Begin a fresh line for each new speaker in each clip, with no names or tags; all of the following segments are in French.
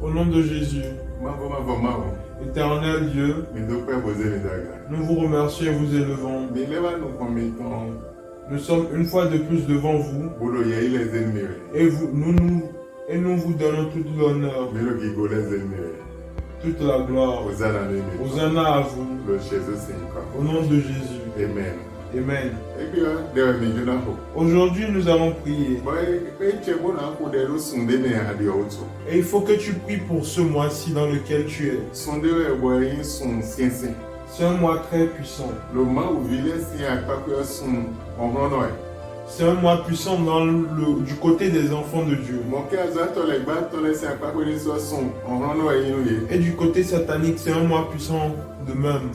Au nom de Jésus, éternel Dieu, nous vous remercions et vous élevons. Nous sommes une fois de plus devant vous et nous vous donnons toute l'honneur, toute la gloire. Hosanna à vous. Au nom de Jésus.
Amen.
Amen. Aujourd'hui, nous allons prier. Et il faut que tu pries pour ce mois-ci dans lequel tu es. C'est un mois très puissant. C'est un mois puissant du côté des enfants de Dieu. Et du côté satanique, c'est un mois puissant de même.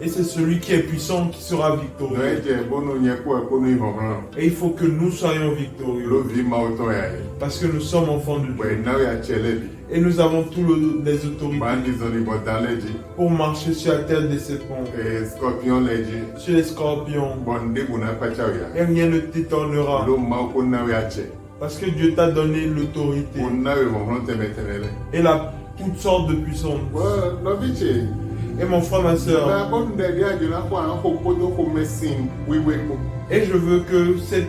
Et c'est celui qui est puissant qui sera victorieux. Et il faut que nous soyons victorieux. Parce que nous sommes enfants de Dieu. Et nous avons toutes les autorités pour marcher sur la terre des serpents, sur les scorpions. Et rien ne t'étonnera. Parce que Dieu t'a donné l'autorité et toutes sortes de puissance. Et mon frère, ma soeur, et je veux que ces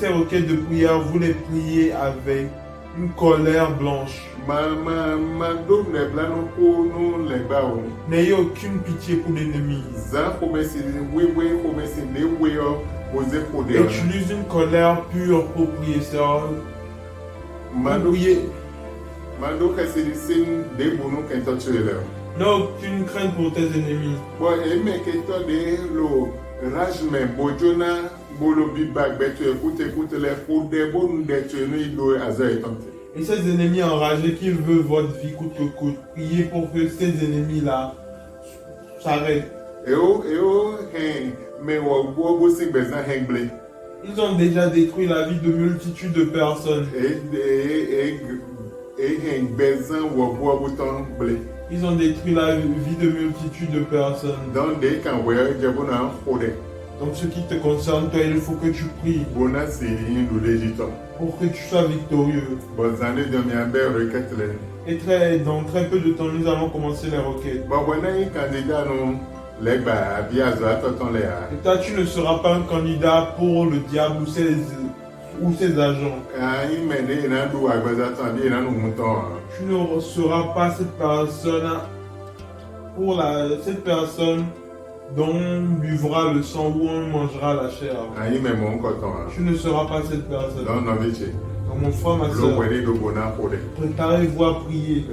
requêtes de prière, vous les priez avec une colère blanche. N'ayez aucune pitié pour l'ennemi. Utilise une colère pure pour prier, sœur. N'aie aucune crainte pour tes ennemis. Et ces ennemis enragés qui veulent votre vie coûte que coûte, priez pour que ces ennemis-là s'arrêtent. Ils ont déjà détruit la vie de multitudes de personnes. Ils ont détruit la vie de multitudes de personnes. Donc ce qui te concerne, toi, il faut que tu pries pour que tu sois victorieux. Et dans très peu de temps, nous allons commencer les requêtes. Et toi, tu ne seras pas un candidat pour le diable ou ses agents. Tu ne seras pas cette personne dont buvra le sang ou on mangera la chair. Tu ne seras pas cette personne. Donc mon frère, ma soeur, préparez-vous à prier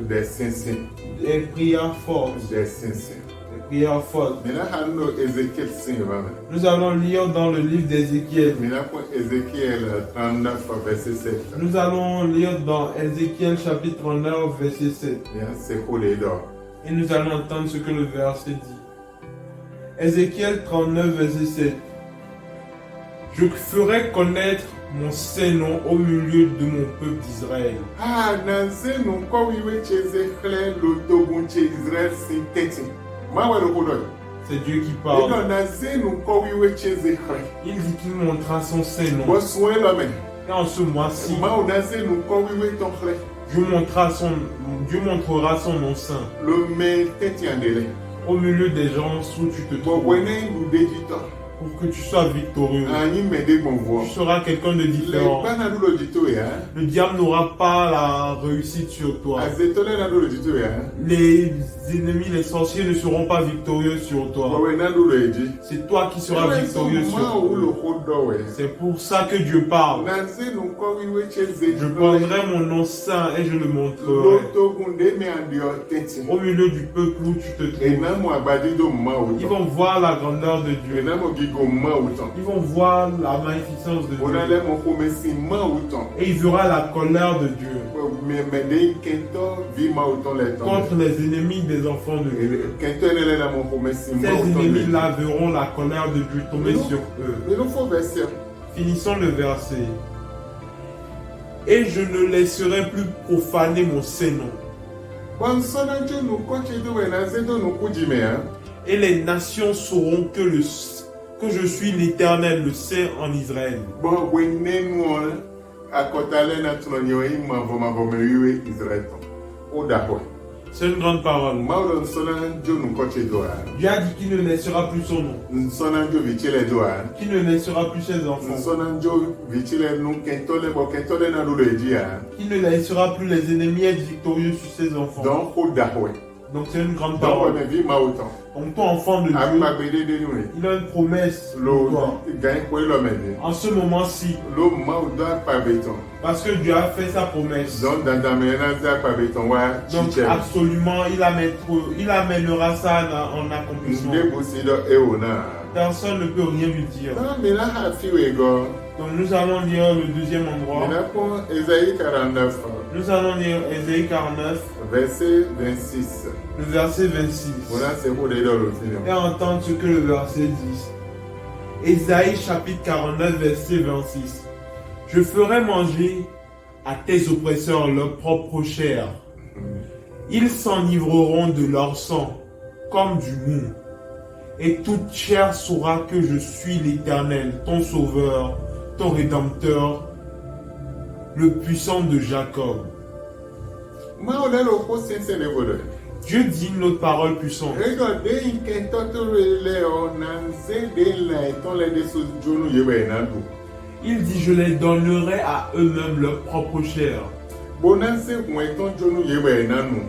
des prières fortes. Prière forte. Nous allons lire dans le livre d'Ézéchiel. Nous allons lire dans Ézéchiel chapitre 39 verset 7. Et nous allons entendre ce que le verset dit. Ézéchiel 39 verset 7. Je ferai connaître mon Saint-Nom au milieu de mon peuple d'Israël. C'est Dieu qui parle. Il dit qu'il montrera son Saint-Nom. Et en ce mois-ci, Dieu montrera son nom saint. Au milieu des gens où tu te trouves. Pour que tu sois victorieux. Tu seras quelqu'un de différent. Le diable n'aura pas la réussite sur toi. Les ennemis, les sorciers ne seront pas victorieux sur toi. C'est toi qui seras victorieux sur eux. C'est pour ça que Dieu parle. Je prendrai mon nom saint et je le montrerai. Au milieu du peuple où tu te trouves. Ils vont voir la grandeur de Dieu. Ils vont voir la magnificence de Dieu. Et il y aura la colère de Dieu contre les ennemis des enfants de Dieu. Ces ennemis-là verront la colère de Dieu tomber sur eux. Finissons le verset. Et je ne laisserai plus profaner mon Saint-Nom. Et les nations sauront que je suis l'Éternel, le Saint en Israël. C'est une grande parole. Dieu a dit qu'il ne laissera plus son nom, qu'il ne laissera plus ses enfants, qu'il ne laissera plus les ennemis être victorieux sur ses enfants. Donc c'est une grande parole. Donc toi, enfant de Dieu, il a une promesse pour toi. En ce moment-ci, parce que Dieu a fait sa promesse. Donc absolument, il amènera ça en accomplissement. Personne ne peut rien lui dire. Donc nous allons lire le deuxième endroit. Nous allons lire Ésaïe 49,
verset 26.
Le verset 26. Et entendre ce que le verset dit. Ésaïe chapitre 49, verset 26. Je ferai manger à tes oppresseurs leur propre chair. Ils s'enivreront de leur sang comme du mou. Et toute chair saura que je suis l'Éternel, ton sauveur, ton rédempteur, le puissant de Jacob. Dieu dit une autre parole puissante. Il dit, je les donnerai à eux-mêmes leur propre chair.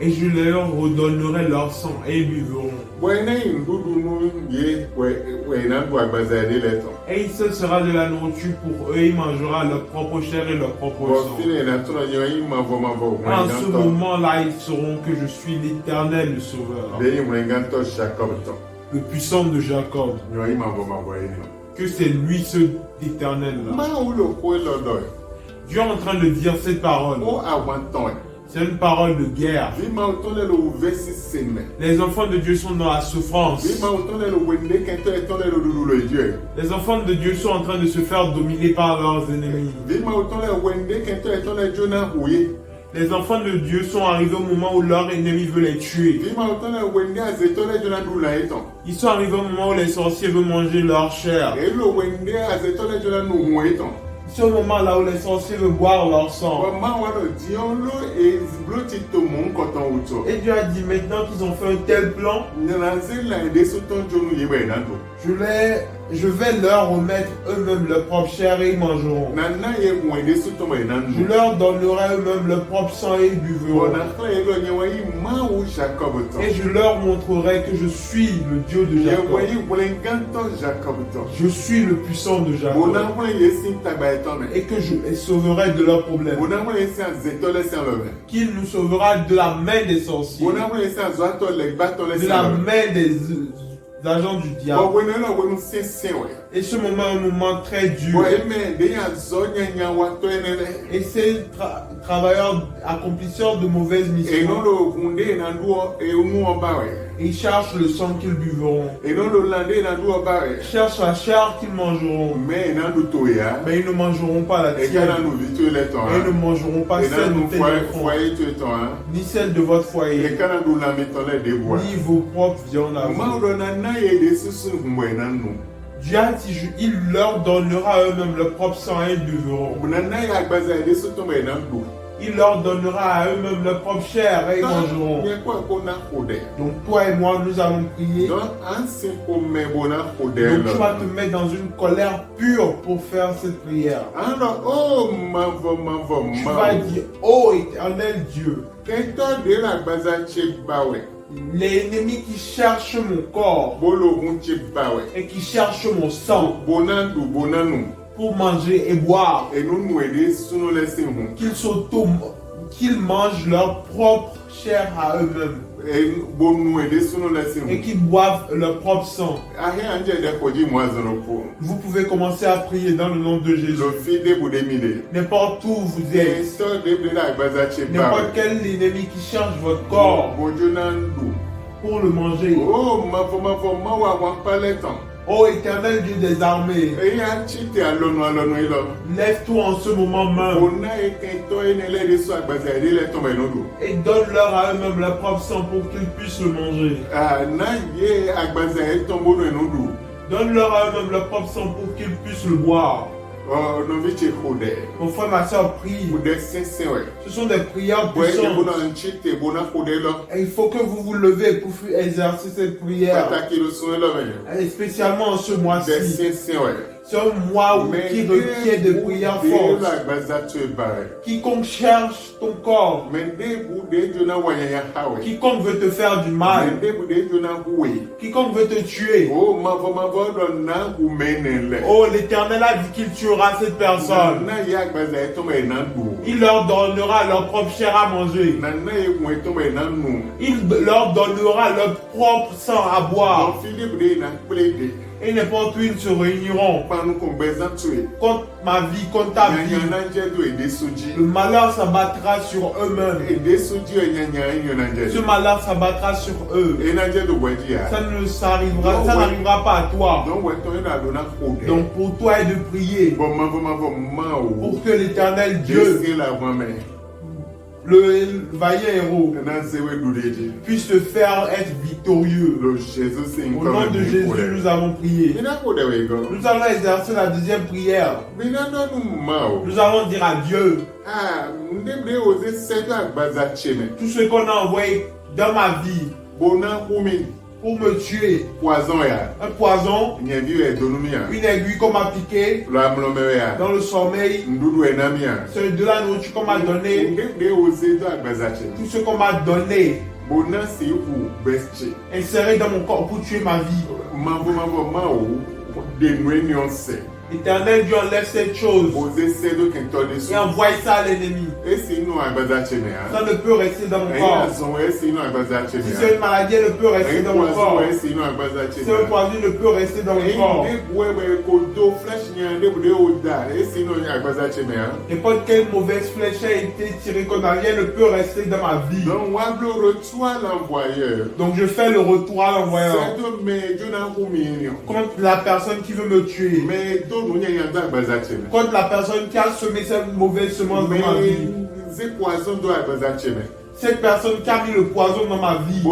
Et je leur redonnerai leur sang et ils buveront. Et il se sera de la nourriture pour eux, ils mangeront leur propre chair et leur propre sang. En ce moment-là, ils sauront que je suis l'Éternel, le Sauveur, le puissant de Jacob. Que c'est lui ce éternel-là. Dieu est en train de dire cette parole. C'est une parole de guerre. Les enfants de Dieu sont dans la souffrance. Les enfants de Dieu sont en train de se faire dominer par leurs ennemis. Les enfants de Dieu sont arrivés au moment où leurs ennemis veulent les tuer. Ils sont arrivés au moment où les sorciers veulent manger leur chair. C'est au moment là où les sorciers veulent boire leur sang. Et Dieu a dit, maintenant qu'ils ont fait un tel plan, je vais leur remettre eux-mêmes leur propre chair et ils mangeront. Je leur donnerai eux-mêmes leur propre sang et ils buveront. Et je leur montrerai que je suis le Dieu de Jacob. Je suis le puissant de Jacob. Et que je les sauverai de leurs problèmes. Qu'il nous sauvera de la main des sorciers. De la main des agents du diable. Et ce moment est un moment très dur. Et ces travailleurs accomplisseurs de mauvaises missions, ils cherchent le sang qu'ils buveront. Ils cherchent la chair qu'ils mangeront. Mais ils ne mangeront pas la tienne. Et ils ne mangeront pas celle de tes enfants, ni celle de votre foyer, ni vos propres viandes à vous. Dieu a dit, il leur donnera à eux-mêmes leur propre sang et ils buveront. Il leur donnera à eux-mêmes leur propre chair et ils mangeront. Donc toi et moi, nous allons prier. Donc tu vas te mettre dans une colère pure pour faire cette prière. Tu vas dire, oh éternel Dieu, les ennemis qui cherchent mon corps et qui cherchent mon sang pour manger et boire, qu'ils mangent leur propre chair à eux-mêmes et qu'ils boivent leur propre sang. Vous pouvez commencer à prier dans le nom de Jésus. N'importe où vous êtes, n'importe quel ennemi qui cherche votre corps pour le manger. Oh éternel Dieu des armées, lève-toi en ce moment même et donne-leur à eux-mêmes leur propre sang pour qu'ils puissent le manger. Donne-leur à eux-mêmes leur propre sang pour qu'ils puissent le boire. Mon frère, ma soeur, prie. Ce sont des prières puissantes. Et il faut que vous vous levez pour exercer cette prière. Et spécialement en ce mois-ci. C'est un mois qui requiert de prières fortes. Quiconque cherche ton corps, quiconque veut te faire du mal, quiconque veut te tuer, oh, l'Éternel a dit qu'il tuera cette personne. Il leur donnera leur propre chair à manger. Il leur donnera leur propre sang à boire. Et n'importe où ils se réuniront contre ma vie, contre ta vie. Le malheur s'abattra sur eux-mêmes. Ce malheur s'abattra sur eux. Ça n'arrivera pas à toi. Donc pour toi est de prier pour que l'Éternel Dieu, le vaillant héros, puisse te faire être victorieux. Au nom de Jésus, nous avons prié. Nous allons exercer la deuxième prière. Nous allons dire à Dieu tout ce qu'on a envoyé dans ma vie pour me tuer. Un poison, une aiguille qu'on m'a piqué dans le sommeil, c'est de la nourriture qu'on m'a donné, tout ce qu'on m'a donné, inséré dans mon corps pour tuer ma vie. L'Éternel Dieu enlève cette chose et envoie ça à l'ennemi. Ça ne peut rester dans mon corps. Si c'est une maladie, elle ne peut rester dans mon corps. Si c'est un poison, il ne peut rester dans mon corps. N'importe quelle mauvaise flèche a été tirée contre la vie, elle ne peut rester dans ma vie. Donc je fais le retour à l'envoyeur contre la personne qui veut me tuer. Contre la personne qui a semé cette mauvaise semence dans ma vie. Cette personne qui a mis le poison dans ma vie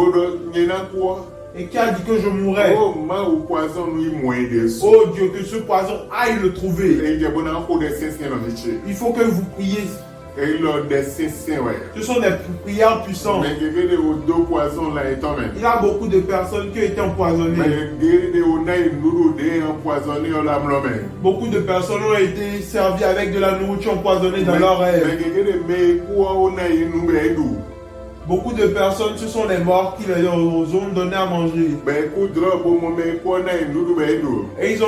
et qui a dit que je mourrais. Oh Dieu, que ce poison aille le trouver. Il faut que vous priez. Ce sont des prières puissantes. Il y a beaucoup de personnes qui ont été empoisonnées. Beaucoup de personnes ont été servies avec de la nourriture empoisonnée dans leur rêve. Beaucoup de personnes, ce sont les morts qui leur ont donné à manger. Et ils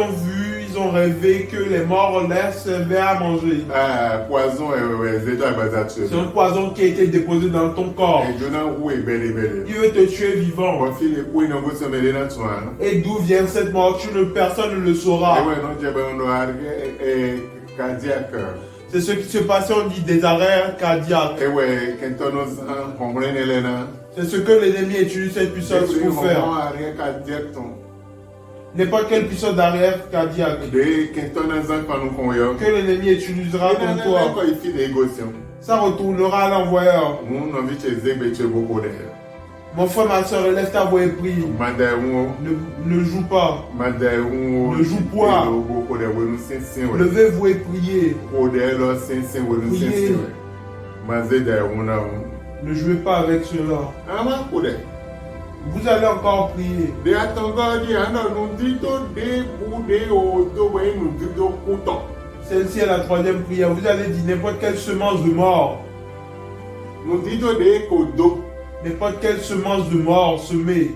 ont rêvé que les morts leur servaient à manger. C'est un poison qui a été déposé dans ton corps. Il veut te tuer vivant. Et d'où vient cette mort? Personne ne le saura. C'est ce qui se passait, on dit des arrêts cardiaques. C'est ce que l'ennemi utilise cette puissance pour faire. N'importe quelle puissance d'arrière cardiaque que l'ennemi utilisera contre toi, ça retournera à l'envoyeur. Mon frère, ma soeur, lève ta voix et prie. Ne joue pas. Ne joue point. Levez-vous et priez. Priez. Ne jouez pas avec cela. Vous allez encore prier. Celle-ci est la troisième prière. Vous allez dire n'importe quelle semence de mort. N'importe quelle semence de mort semée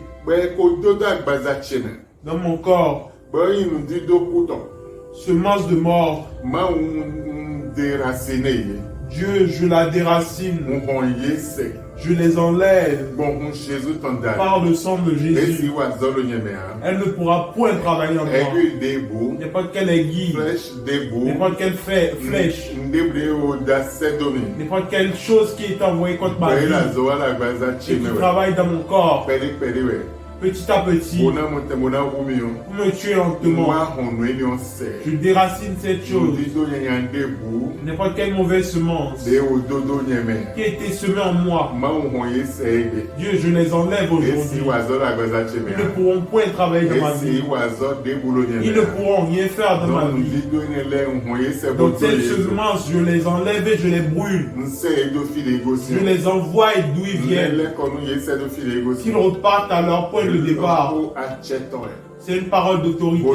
dans mon corps. Semence de mort. Dieu, je la déracine. Je les enlève par le sang de Jésus. Elle ne pourra point travailler en moi. N'importe quelle aiguille, n'importe quelle flèche, n'importe quelle chose qui est envoyée contre ma vie et qui travaille dans mon corps. Petit à petit,
Bona monte mona rumio.
vous me tuez lentement.
Moi on réunion c'est.
Je déracine cette chose.
Dido nyande bu.
N'importe quelle mauvaise semence
De ododo nyeme.
qui a été semée en moi.
Ma on yesege.
Dieu, je les enlève
Esi
aujourd'hui.
wazo la goza
Ils ne
chemea.
pourront point travailler dans ma
Esi
vie.
wazo de bulo
Ils ne
nyeme.
pourront rien faire dans ma
Donc
vie.
dido nyele on yese
Donc
boto
ces
yeso.
semences, je les enlève et je les brûle.
Nse edo file gosi.
Je les envoie et d'où ils viennent.
Nele konu yese do file gosi.
Qu'ils repartent à leur point de départ. C'est une parole d'autorité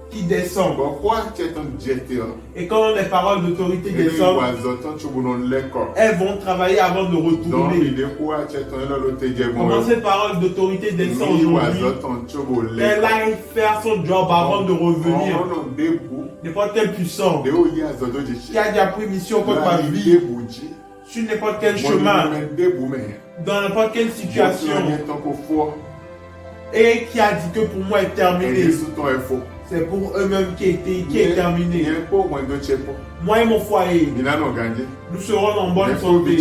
qui descend. Et quand les paroles d'autorité descendent, elles vont travailler avant de retourner. Comment ces paroles d'autorité descendent aujourd'hui, elle aille faire son job avant de revenir. N'importe quel puissant qui a déjà pris mission contre ma vie, sur n'importe quel chemin, dans n'importe quelle situation, et qui a dit que pour moi est terminé. C'est pour eux-mêmes qui est terminé. Moi et mon foyer, nous serons en bonne santé.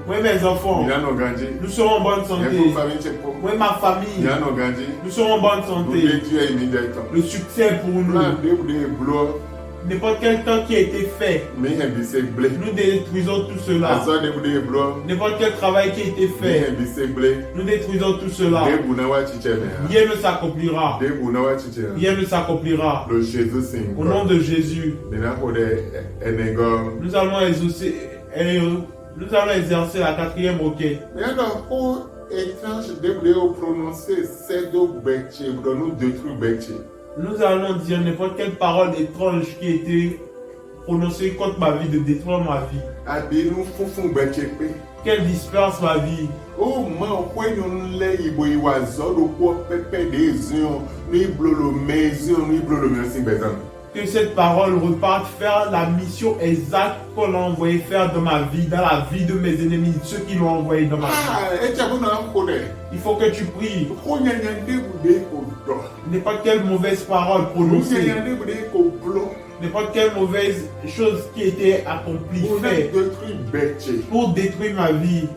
Moi et mes enfants, nous serons en bonne santé. Moi et ma famille, nous serons en bonne santé. Le succès pour nous. N'importe quel temps qui a été fait, nous détruisons tout cela. N'importe quel travail qui a été fait, nous détruisons tout cela. Rien ne s'accomplira. Rien ne s'accomplira. Au nom de Jésus, nous allons exercer la quatrième requête. Nous allons dire n'importe quelle parole étrange qui a été prononcée contre ma vie, de détruire ma vie. Qu'elle disperse ma vie.
Oh man, when you lay ibo iwazo do ko pepe de ezion, ni blolo mezion, ni blolo merci bezan.
Que cette parole reparte faire la mission exacte qu'on l'a envoyé faire dans ma vie, dans la vie de mes ennemis, ceux qui l'ont envoyé dans ma vie. Il faut que tu pries. N'importe quelle mauvaise parole prononcée, n'importe quelle mauvaise chose qui était accomplie, fait pour détruire ma vie.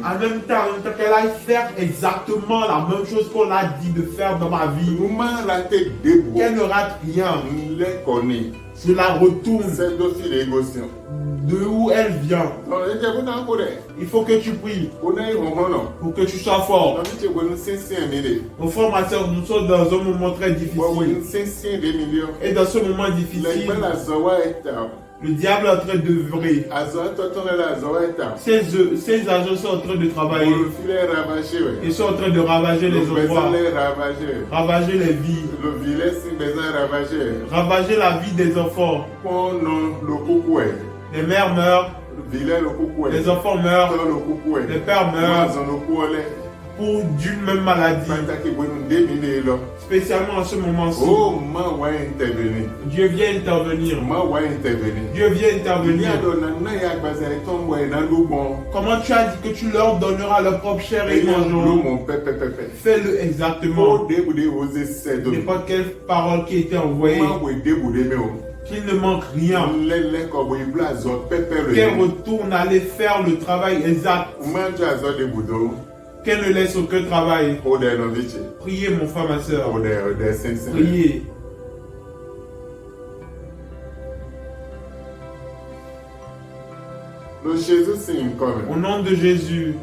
En même temps qu'elle aille faire exactement la même chose qu'on a dit de faire dans ma vie. Qu'elle ne rate rien. Je la retourne de où elle vient. Il faut que tu pries pour que tu sois fort. Mon frère, ma soeur, nous sommes dans un moment très difficile. Et dans ce moment difficile, le diable est en train d'œuvrer. Ces agents sont en train de travailler. Ils sont en train de ravager les endroits, ravager les vies, ravager la vie des enfants. Les mères meurent, les enfants meurent, les pères meurent pour d'une même maladie. Spécialement en ce moment-ci. Dieu vient intervenir. Dieu vient intervenir. Comment tu as dit que tu leur donneras leur propre chair et mangeront? Fais-le exactement. N'importe quelle parole qui a été envoyée, qu'il ne manque rien, qu'elle retourne aller faire le travail exact, qu'elle ne laisse aucun travail. Priez mon frère, ma soeur. Priez. Au nom de Jésus,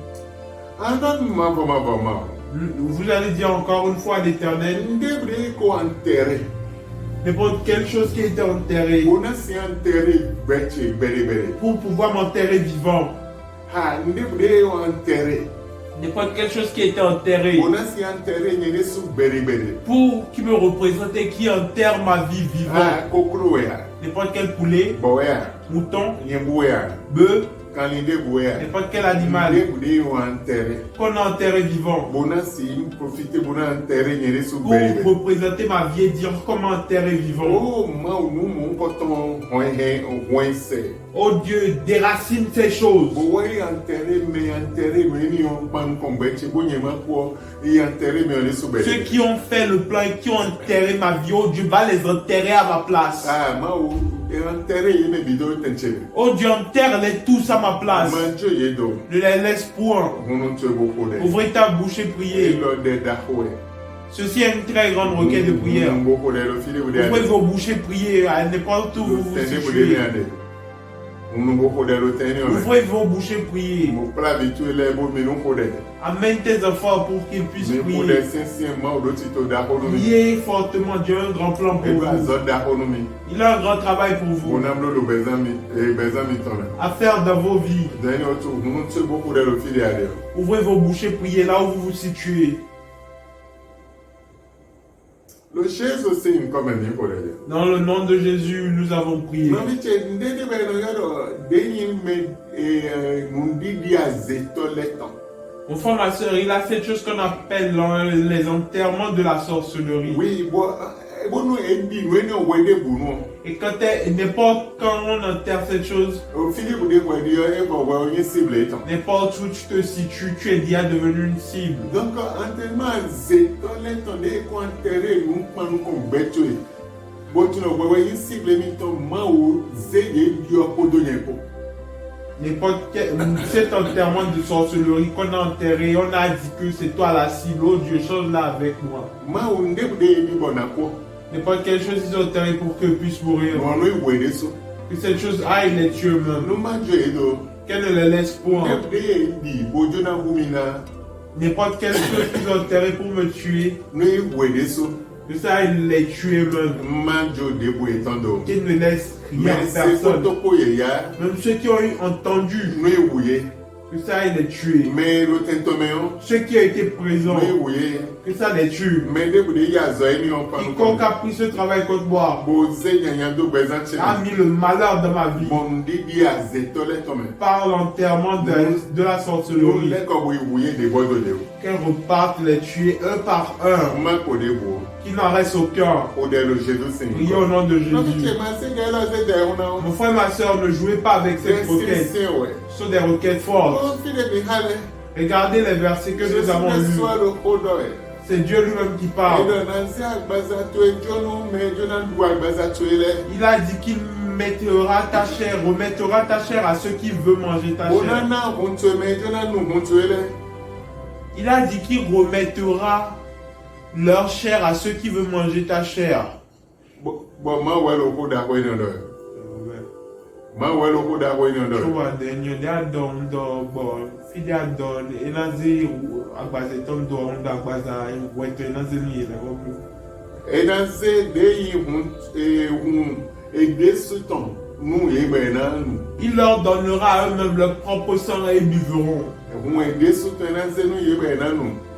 vous allez dire encore une fois à l'Éternel, n'importe quelle chose qui a été enterrée, pour pouvoir m'enterrer vivant. N'importe quelle chose qui a été enterrée, pour qui me représente et qui enterre ma vie vivant. N'importe quel poulet, mouton, bœuf, n'importe quel animal qu'on a enterré vivant, pour représenter ma vie et dire comment enterrer vivant. Oh Dieu, déracine ces choses. Ceux qui ont fait le plan et qui ont enterré ma vie, oh Dieu, va les enterrer à ma place. Oh Dieu, enterre-les tous à ma place. Ne les laisse point. Ouvrez ta bouche et priez. Ceci est une très grande requête de prière. Ouvrez vos bouches et priez à n'importe où vous vous situez. Ouvrez vos bouches et priez. Amène tes enfants pour qu'ils puissent prier. Priez fortement, Dieu a un grand plan pour vous. Il a un grand travail pour vous à faire dans vos vies. Ouvrez vos bouches et priez là où vous vous situez. Dans le nom de Jésus, nous avons prié. Mon frère, ma soeur, il a cette chose qu'on appelle les enterrements de la sorcellerie.
Oui,
et quand n'importe quand on enterre cette chose, n'importe où tu te situes, tu es déjà devenu une cible.
Donc,
cet enterrement de sorcellerie qu'on a enterré, on a dit que c'est toi la cible. Oh Dieu, change-la avec moi. N'importe quelle chose ils ont enterré pour qu'eux puissent mourir. Que cette chose aille les tuer eux-mêmes. Qu'elle ne les laisse point. N'importe quelle chose qu'ils ont enterré pour me tuer. Que ça aille les tuer eux-mêmes. Qu'ils ne laissent rien à personne. Même ceux qui ont entendu. Que ça aille les tuer. Ceux qui ont été présents. Que ça les tue. Quiconque a pris ce travail contre moi a mis le malheur dans ma vie par l'enterrement de la sorcellerie. Qu'elles repartent les tuer un par un. Qu'il n'en reste aucun. Priez au nom de Jésus. Mon frère et ma soeur, ne jouez pas avec ces requêtes. Ce sont des requêtes fortes. Regardez les versets que nous avons lus. C'est Dieu lui-même qui parle. Il a dit qu'il remettra ta chair à ceux qui veulent manger ta chair. Il a dit qu'il remettra leur chair à ceux qui veulent manger ta chair. Il leur donnera à eux-mêmes leur propre sang et ils buveront.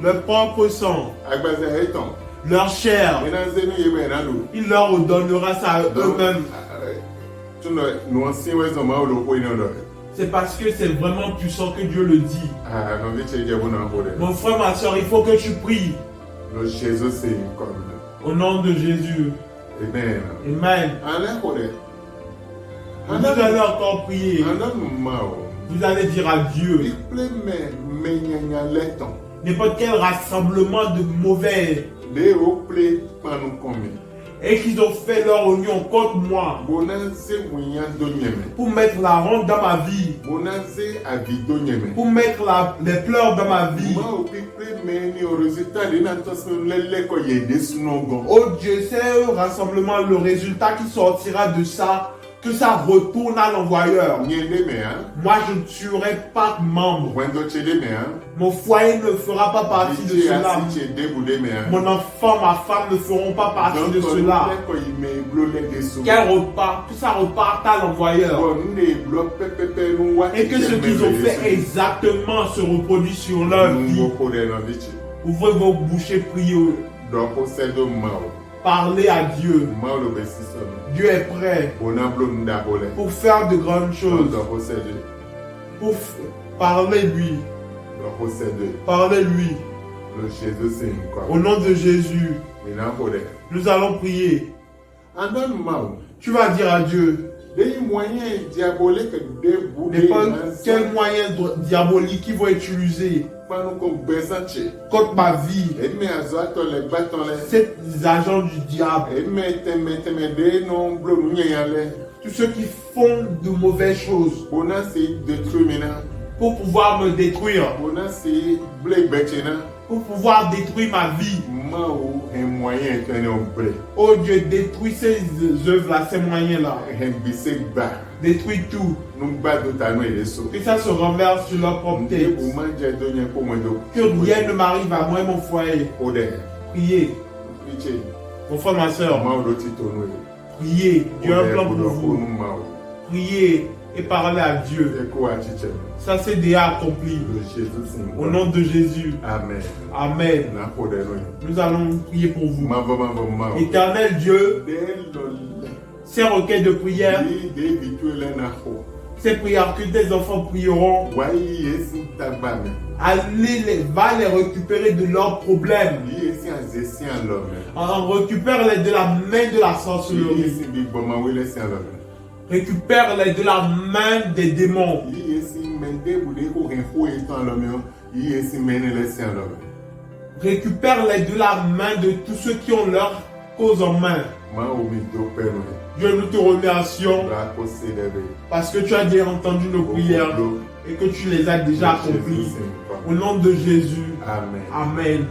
Leur propre sang, leur chair, il leur donnera ça à eux-mêmes. C'est parce que c'est vraiment puissant que Dieu le dit. Mon frère, ma soeur, il faut que tu pries. Au nom de Jésus.
Amen.
Amen. Vous allez encore prier. Vous allez dire à Dieu. N'importe quel rassemblement de mauvais. Et qu'ils ont fait leur union contre moi pour mettre la honte dans ma vie, pour mettre les pleurs dans ma vie. Oh Dieu, c'est un rassemblement, le résultat qui sortira de ça, que ça retourne à l'envoyeur. Moi, je ne tuerai pas de membre. Mon foyer ne fera pas partie de cela. Mon enfant, ma femme ne feront pas partie de cela. Que ça reparte à l'envoyeur. Et que ce qu'ils ont fait exactement se reproduit sur leur vie. Ouvrez vos bouches et priez. Parlez à Dieu. Dieu est prêt pour faire de grandes choses. Pour parler-lui. Parlez-lui. Au nom de Jésus, nous allons prier. Tu vas dire à Dieu,
Des moyens diaboliques de
N'importe quel moyen diabolique qu'ils vont utiliser contre ma vie. Ces agents du diable. Tous ceux qui font de mauvaises choses pour pouvoir me détruire, pour pouvoir détruire ma vie. Oh Dieu, détruis ces œuvres-là, ces moyens-là. Détruis tout. Que ça se renverse sur leur propre tête. Que rien ne m'arrive à moi et mon foyer. Priez. Mon frère, ma soeur. Priez. Dieu a un plan pour vous. Priez et parlez à Dieu. Ça c'est déjà accompli. Au nom de Jésus.
Amen.
Amen. Nous allons prier pour vous. Éternel Dieu, ces requêtes de prière, ces prières que tes enfants prieront, va les récupérer de leurs problèmes. Récupère-les de la main de la sorcellerie. Récupère-les de la main des démons. Récupère-les de la main de tous ceux qui ont leur cause en main. Dieu, nous te remercions parce que tu as déjà entendu nos prières et que tu les as déjà accomplies. Au nom de Jésus.
Amen.
Amen.